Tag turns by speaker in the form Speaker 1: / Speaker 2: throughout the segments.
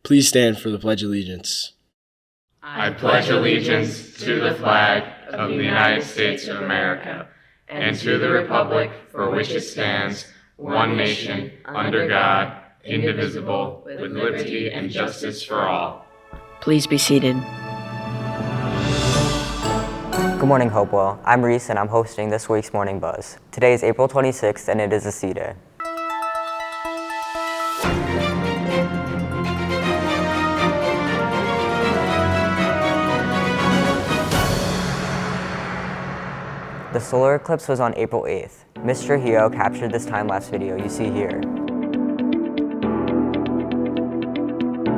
Speaker 1: Please stand for the Pledge of Allegiance.
Speaker 2: I pledge allegiance to the flag of the United States of America and to the republic for which it stands, one nation, under God, indivisible, with liberty and justice for all.
Speaker 3: Please be seated.
Speaker 4: Good morning, Hopewell. I'm Reese, and I'm hosting this week's Morning Buzz. Today is April 26th, and it is a C Day. The solar eclipse was on April 8th. Ms. Trujillo captured this time-lapse video you see here.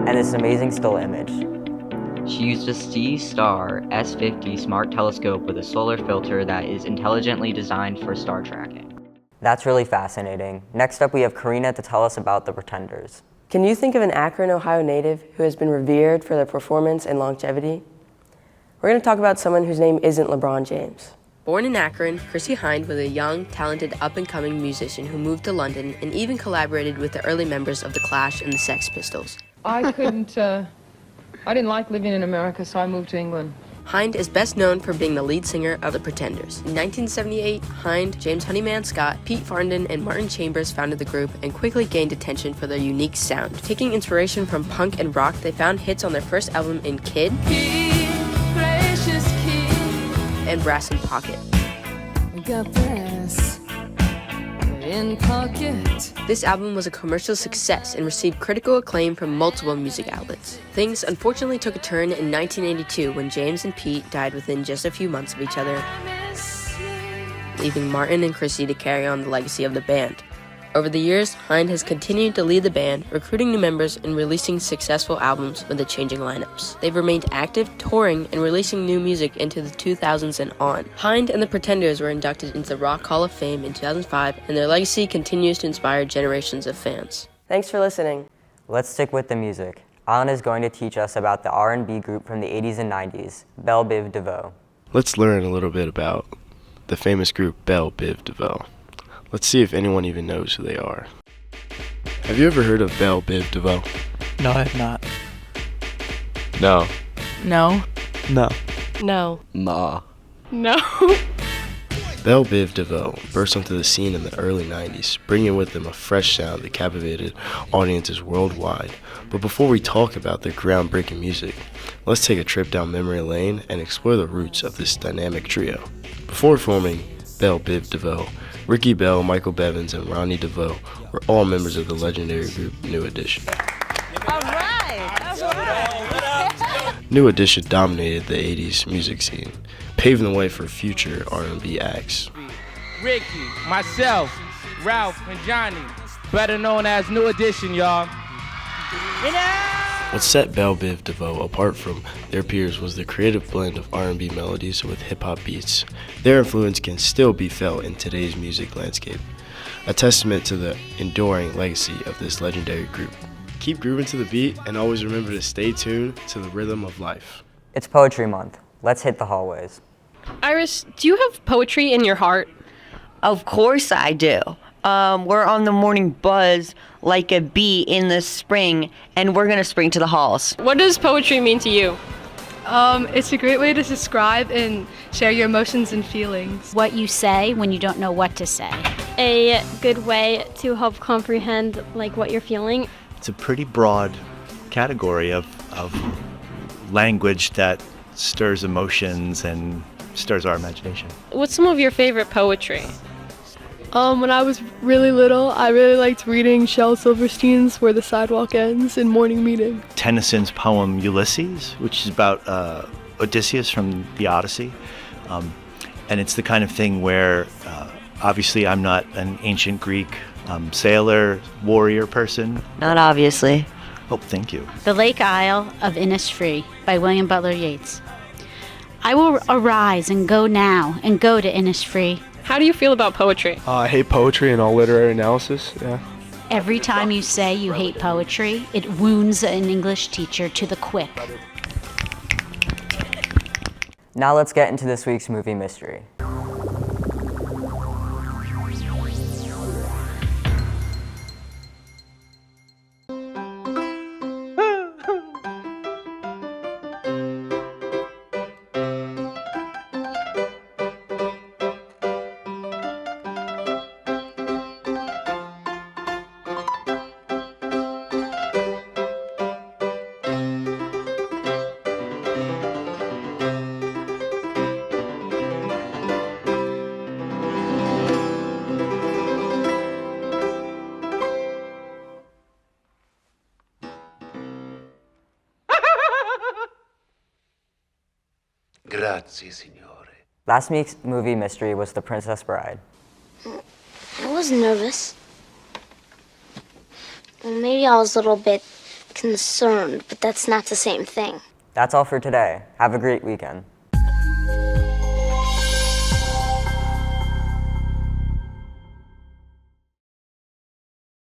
Speaker 4: And this amazing still image.
Speaker 5: She used a C-STAR S50 smart telescope with a solar filter that is intelligently designed for star tracking.
Speaker 4: That's really fascinating. Next up, we have Karina to tell us about the Pretenders.
Speaker 3: Can you think of an Akron, Ohio native who has been revered for their performance and longevity? We're going to talk about someone whose name isn't LeBron James. Born in Akron, Chrissy Hind was a young, talented, up-and-coming musician who moved to London and even collaborated with the early members of The Clash and the Sex Pistols.
Speaker 6: I didn't like living in America, so I moved to England.
Speaker 3: Hind is best known for being the lead singer of The Pretenders. In 1978, Hind, James Honeyman Scott, Pete Farndon, and Martin Chambers founded the group and quickly gained attention for their unique sound. Taking inspiration from punk and rock, they found hits on their first album in Kid and Brass in Pocket.
Speaker 7: Got brass in pocket.
Speaker 3: This album was a commercial success and received critical acclaim from multiple music outlets. Things unfortunately took a turn in 1982 when James and Pete died within just a few months of each other, leaving Martin and Chrissy to carry on the legacy of the band. Over the years, Hind has continued to lead the band, recruiting new members and releasing successful albums with the changing lineups. They've remained active, touring, and releasing new music into the 2000s and on. Hind and the Pretenders were inducted into the Rock Hall of Fame in 2005, and their legacy continues to inspire generations of fans. Thanks for listening.
Speaker 4: Let's stick with the music. Alan is going to teach us about the R&B group from the 80s and 90s, Belle Biv DeVoe.
Speaker 1: Let's learn a little bit about the famous group Belle Biv DeVoe. Let's see if anyone even knows who they are. Have you ever heard of Belle Biv DeVoe?
Speaker 8: No, I have not.
Speaker 1: No.
Speaker 8: No.
Speaker 1: No.
Speaker 8: No.
Speaker 1: Nah.
Speaker 8: No.
Speaker 1: Belle Biv DeVoe burst onto the scene in the early 90s, bringing with them a fresh sound that captivated audiences worldwide. But before we talk about their groundbreaking music, let's take a trip down memory lane and explore the roots of this dynamic trio. Before forming Belle Biv DeVoe, Ricky Bell, Michael Bevins, and Ronnie DeVoe were all members of the legendary group New Edition.
Speaker 7: All right.
Speaker 1: New Edition dominated the 80s music scene, paving the way for future R&B acts.
Speaker 9: Ricky, myself, Ralph, and Johnny, better known as New Edition, y'all.
Speaker 1: What set Belle Biv DeVoe apart from their peers was the creative blend of R&B melodies with hip-hop beats. Their influence can still be felt in today's music landscape, a testament to the enduring legacy of this legendary group. Keep grooving to the beat and always remember to stay tuned to the rhythm of life.
Speaker 4: It's Poetry Month. Let's hit the hallways.
Speaker 10: Iris, do you have poetry in your heart?
Speaker 11: Of course I do. We're on the Morning Buzz like a bee in the spring, and we're gonna spring to the halls.
Speaker 10: What does poetry mean to you?
Speaker 12: It's a great way to describe and share your emotions and feelings.
Speaker 13: What you say when you don't know what to say.
Speaker 14: A good way to help comprehend what you're feeling.
Speaker 15: It's a pretty broad category of language that stirs emotions and stirs our imagination.
Speaker 10: What's some of your favorite poetry?
Speaker 12: When I was really little, I really liked reading Shel Silverstein's Where the Sidewalk Ends in Morning Meeting.
Speaker 15: Tennyson's poem Ulysses, which is about Odysseus from the Odyssey. And it's the kind of thing where, obviously I'm not an ancient Greek sailor, warrior person.
Speaker 11: Not obviously.
Speaker 15: Oh, thank you.
Speaker 13: The Lake Isle of Innisfree by William Butler Yeats. I will arise and go now and go to Innisfree.
Speaker 10: How do you feel about poetry?
Speaker 16: I hate poetry and all literary analysis, yeah.
Speaker 13: Every time you say you hate poetry, it wounds an English teacher to the quick.
Speaker 4: Now let's get into this week's movie mystery.
Speaker 17: Grazie, signore.
Speaker 4: Last week's movie mystery was The Princess Bride.
Speaker 18: I was nervous. Well, maybe I was a little bit concerned, but that's not the same thing.
Speaker 4: That's all for today. Have a great weekend.